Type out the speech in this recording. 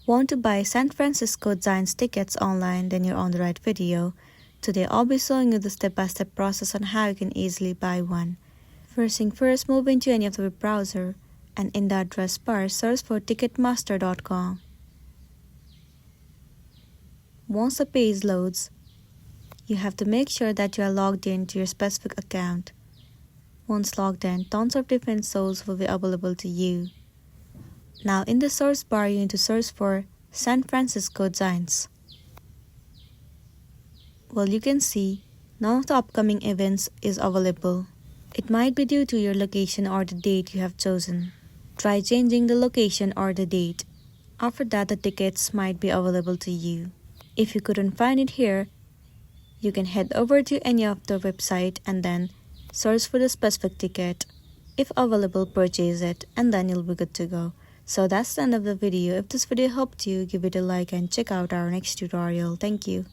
Want to buy San Francisco Giants tickets online? Then you're on the right video. Today I'll be showing you the step-by-step process on how you can easily buy one. First thing first, move into any of the web browser and in the address bar search for Ticketmaster.com. Once the page loads, you have to make sure that you are logged in to your specific account. Once logged in, tons of different shows will be available to you. Now in the search bar, you need to search for San Francisco Giants. Well, you can see none of the upcoming events is available. It might be due to your location or the date you have chosen. Try changing the location or the date. After that, the tickets might be available to you. If you couldn't find it here, you can head over to any of the website and then search for the specific ticket. If available, purchase it and then you'll be good to go. So that's the end of the video. If this video helped you, give it a like and check out our next tutorial. Thank you.